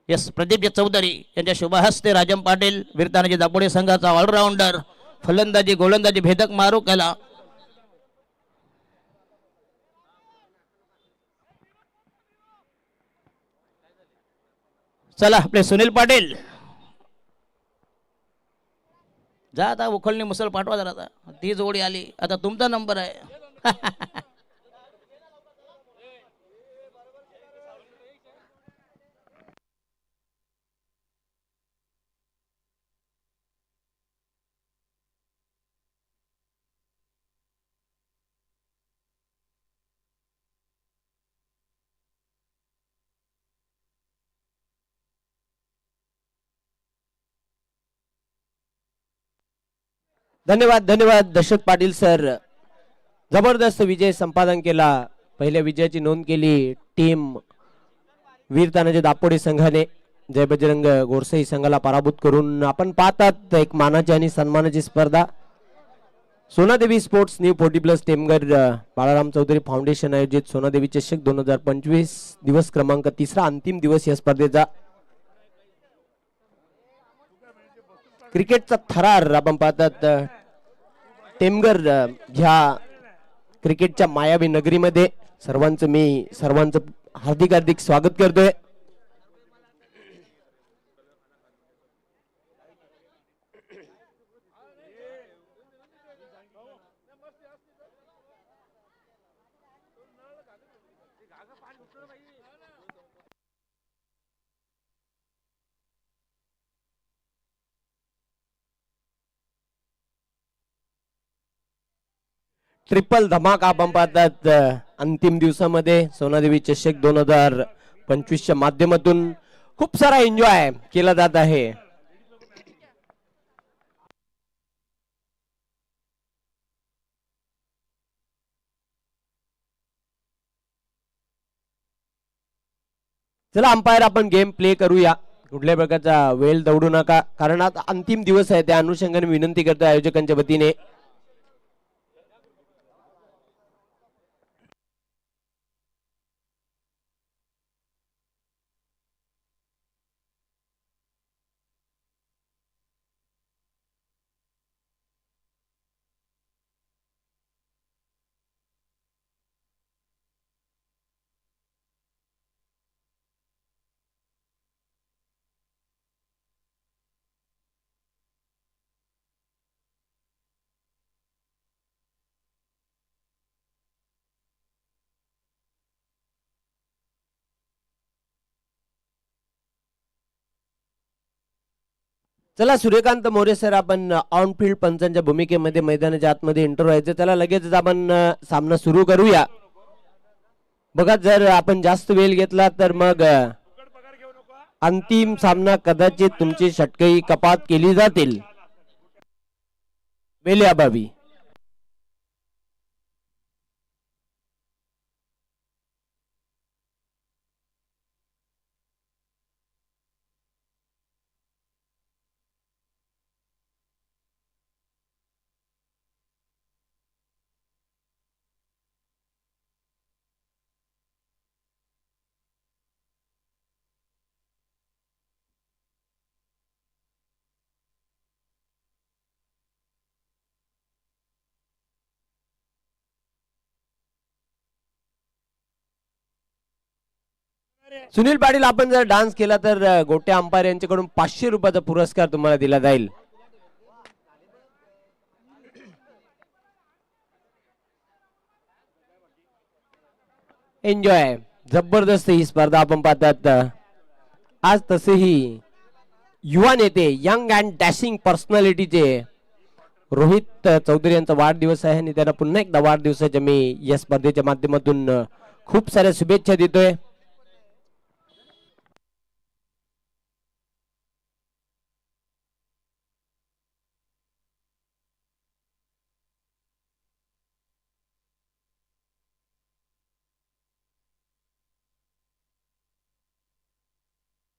यस प्रदीप चौधरी यांच्या शुभ हस्ते राजम पाटील वीर तानाजी दापोडे संघाचा ऑलराऊंडर. फलंदाजी गोलंदाजी भेदक मारू केला. चला आपले सुनील पाटील जा आता. उखळणी मुसल पाठवा जरा. आता ती जोडी आली. आता तुमचा नंबर आहे. धन्यवाद धन्यवाद दशरथ पाटील सर. जबरदस्त विजय संपादन केला. पहिल्या विजयाची नोंद केली टीम वीर तानाजी दापोडे संघाने. जय बजरंग गोरसे संघाला पराभूत करून आपण पाहतात एक मानाची आणि सन्मानाची स्पर्धा. Sonadevi sports new 40+ Temghar Balaram Chaudhari foundation आयोजित सोनादेवी चषक 2025 दिवस क्रमांक 3 अंतिम दिवस या स्पर्धेचा क्रिकेटचा थरार आपण पाहतात टेमघर ह्या क्रिकेटच्या मायावी नगरीमध्ये सर्वांचं हार्दिक हार्दिक स्वागत करतोय. ट्रिपल धमाका आपण पाहतात अंतिम दिवसामध्ये सोनादेवी चषक 2025 च्या माध्यमातून खूप सारा एन्जॉय केला जात आहे. चला अंपायर आपण गेम प्ले करूया. कुठल्याही प्रकारचा वेळ दौडू नका कारण आता अंतिम दिवस आहे त्या अनुषंगाने विनंती करतो आयोजकांच्या वतीने. चला सूर्यकांत मोरे सर आपण ऑन फील्ड पंचांच्या भूमिकेमध्ये मैदानाच्या आतमध्ये एंटर व्हायचं. त्याला लगेचच आपण सामना सुरू करूया. बघा जर आपण जास्त वेळ घेतला तर मग अंतिम सामना कदाचित तुमची षटकही कपात केली जातील वेल्याबाबी. सुनील पाटील आपण जर डान्स केला तर गोट्या अंपायर यांच्याकडून 500 रुपयाचा पुरस्कार तुम्हाला दिला जाईल. एन्जॉय जबरदस्त ही स्पर्धा आपण पाहतात. आज तसेही युवा नेते यंग अँड डॅशिंग पर्सनॅलिटीचे रोहित चौधरी यांचा वाढदिवस आहे आणि त्यांना पुन्हा एकदा वाढदिवसाच्या मी या स्पर्धेच्या माध्यमातून खूप साऱ्या शुभेच्छा देतोय.